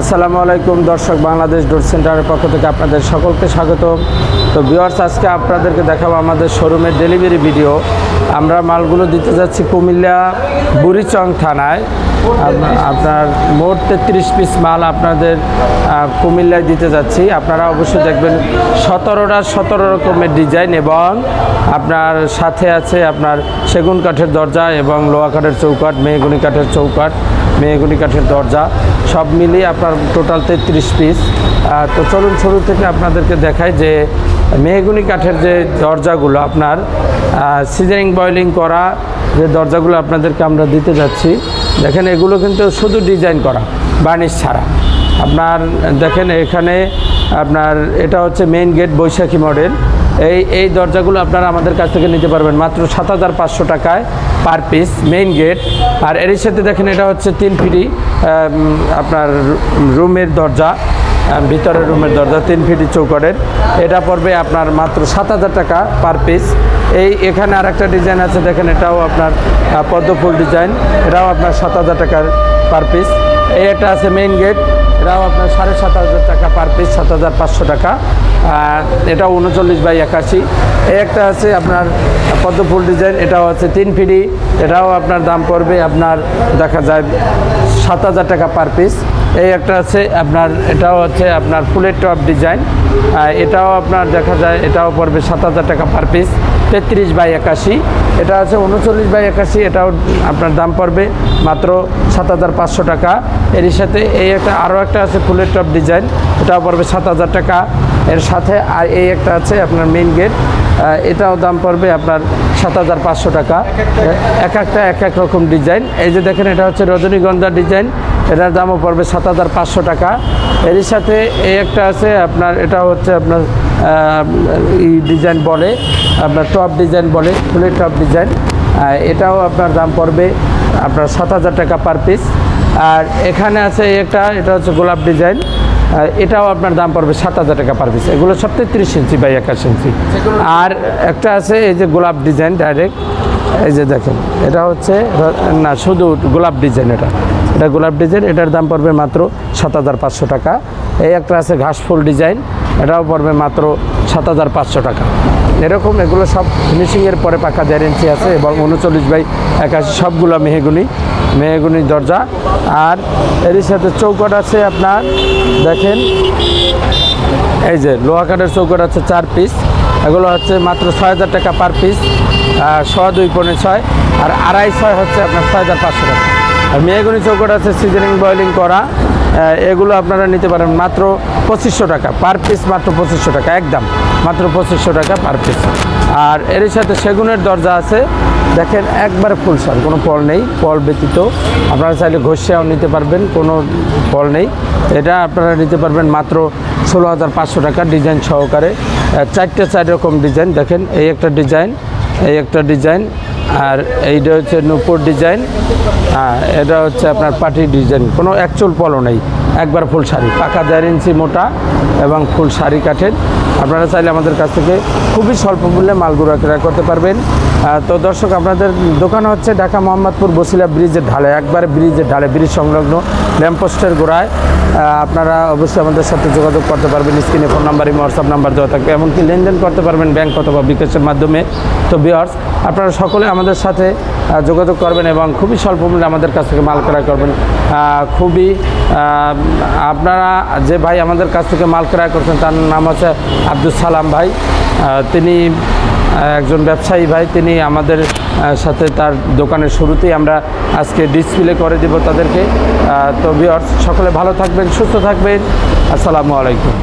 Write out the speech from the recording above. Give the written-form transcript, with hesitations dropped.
আসসালামু আলাইকুম দর্শক, বাংলাদেশ ডোর সেন্টারের পক্ষ থেকে আপনাদের সকলকে স্বাগত। তো ভিউয়ার্স, আজকে আপনাদেরকে দেখাবো আমাদের শোরুমের ডেলিভারি ভিডিও। আমরা মালগুলো দিতে যাচ্ছি কুমিল্লা বুড়িচং থানায়। আপনার মোট 33 পিস মাল আপনাদের কুমিল্লায় দিতে যাচ্ছি। আপনারা অবশ্যই দেখবেন 17 রকমের ডিজাইন এবং আপনার সাথে আছে আপনার সেগুন কাঠের দরজা এবং লোহা কাঠের চৌকাঠ, মেহগনি কাঠের চৌকাঠ, মেহগনি কাঠের দরজা সব মিলিয়ে আপনার টোটাল 33 পিস। তো চলুন শুরু থেকে আপনাদেরকে দেখাই যে মেহগনি কাঠের যে দরজাগুলো আপনার সিজারিং বয়েলিং করা যে দরজাগুলো আপনাদেরকে আমরা দিতে যাচ্ছি। দেখেন এগুলো কিন্তু শুধু ডিজাইন করা, বার্নিশ ছাড়া। আপনার দেখেন এখানে আপনার এটা হচ্ছে মেইন গেট বৈশাখী মডেল। এই দরজাগুলো আপনারা আমাদের কাছ থেকে নিতে পারবেন মাত্র 7500 টাকায় পার পিস মেইন গেট। আর এর সাথে দেখেন এটা হচ্ছে 3 ফিটি আপনার রুমের দরজা, ভিতরের রুমের দরজা 3 ফিটি চৌকাঠের। এটা পড়বে আপনার মাত্র 7000 টাকা পার পিস। এখানে আরেকটা ডিজাইন আছে, দেখেন এটাও আপনার পদ্মফুল ডিজাইন, এটাও আপনার 7000 টাকার পার পিস। এই একটা আছে মেইন গেট, এটাও আপনার 7500 টাকা পার পিস, 7500 টাকা। এটাও 39x81। এই একটা আছে আপনার পদ্মফুল ডিজাইন, এটাও আছে 3 ফিটি, এটাও আপনার দাম পড়বে আপনার দেখা যায় 7000 টাকা পার পিস। এই একটা আছে আপনার, এটাও হচ্ছে আপনার ফুলের টপ ডিজাইন, এটাও আপনার দেখা যায় এটাও পড়বে 7000 টাকা পার পিস। 33x81, এটা আছে 39x81, এটাও আপনার দাম পড়বে মাত্র 7500 টাকা। এর সাথে আরও একটা আছে ফুলের টপ ডিজাইন, এটাও পড়বে 7000 টাকা। এর সাথে আর এই একটা আছে আপনার মেইন গেট, এটাও দাম পড়বে আপনার 7500 টাকা। এক এক রকম ডিজাইন। এই যে দেখেন এটা হচ্ছে রজনীগন্ধা ডিজাইন, এটার দামও পড়বে 7500 টাকা। এর সাথে এই একটা আছে আপনার, এটা হচ্ছে আপনার ডিজাইন বলে আপনার টপ ডিজাইন বলে, ফুলের টপ ডিজাইন, এটাও আপনার দাম পড়বে আপনার 7000 টাকা পার পিস। আর এখানে আছে এটা হচ্ছে গোলাপ ডিজাইন, এটাও আপনার দাম পড়বে 7000 টাকা পার পিস। এগুলো সব 33 ইঞ্চি বাই 21 ইঞ্চি। আর একটা আছে এই যে গোলাপ ডিজাইন ডাইরেক্ট, এই যে দেখেন এটা হচ্ছে না শুধু গোলাপ ডিজাইন, এটা গোলাপ ডিজাইন, এটার দাম পড়বে মাত্র 7500 টাকা। এই একটা আছে ঘাসফুল ডিজাইন, এটাও পড়বে মাত্র 7500 টাকা। এরকম এগুলো সব ফিনিশিংয়ের পরে পাকা 1.5 ইঞ্চি আছে এবং 39x81 সবগুলো মেহগনি দরজা। আর এর সাথে চৌকাঠ আছে আপনার, দেখেন এই যে লোহা কাঠের চৌকাঠ আছে 4 পিস, এগুলো হচ্ছে মাত্র 6000 টাকা পার পিস। 2.5 পৌনে 6 আর 2.5 হচ্ছে আপনার 6500 টাকা। আর মেহগনি চৌকাঠ আছে সিজারিং বয়েলিং করা, এগুলো আপনারা নিতে পারেন মাত্র 2500 টাকা পার পিস, মাত্র 2500 টাকা একদম, মাত্র 2500 টাকা পার পিস। আর এর সাথে সেগুনের দরজা আছে, দেখেন একবারে ফুলসার, কোনো পল নেই, পল ব্যতীত। আপনারা চাইলে ঘষিয়াও নিতে পারবেন, কোনো পল নেই। এটা আপনারা নিতে পারবেন মাত্র 16500 টাকা ডিজাইন সহকারে। 4 রকম ডিজাইন, দেখেন এই একটা ডিজাইন, এই একটা ডিজাইন, আর এইটা হচ্ছে নূপুর ডিজাইন, এটা হচ্ছে আপনার পাটি ডিজাইন, কোনো অ্যাকচুয়াল পলও নেই, একবার ফুল শাড়ি, পাকা 1.5 ইঞ্চি মোটা এবং ফুল শাড়ি কাঠের। আপনারা চাইলে আমাদের কাছ থেকে খুবই স্বল্প মূল্যে মালগুলো ক্রয় করতে পারবেন। তো দর্শক, আপনাদের দোকান হচ্ছে ঢাকা মোহাম্মদপুর বসিলা ব্রিজের ঢালে, একবারে ব্রিজের ঢালে, ব্রিজ সংলগ্ন ল্যাম্পপোস্টের গোড়ায়। আপনারা অবশ্যই আমাদের সাথে যোগাযোগ করতে পারবেন, স্ক্রিনে ফোন নাম্বার, হোয়াটসঅ্যাপ নাম্বার দেওয়া থাকবে, এমনকি লেনদেন করতে পারবেন ব্যাংক অথবা বিকাশের মাধ্যমে। তো ভিউয়ার্স, আপনারা সকলে আমাদের সাথে যোগাযোগ করবেন এবং খুবই স্বল্প মূল্যে আমাদের কাছ থেকে মাল ক্রয় করবেন। আপনারা যে ভাই আমাদের কাছ থেকে মাল ক্রয় করছেন তার নাম হচ্ছে আব্দুল সালাম ভাই। তিনি একজন ব্যবসায়ী ভাই, তিনি আমাদের সাথে তার দোকানের শুরুতেই আমরা আজকে ডিসপ্লে করে দিব তাদেরকে। তো ভিউয়ার্স, সকলে ভালো থাকবেন, সুস্থ থাকবেন। আসসালামু আলাইকুম।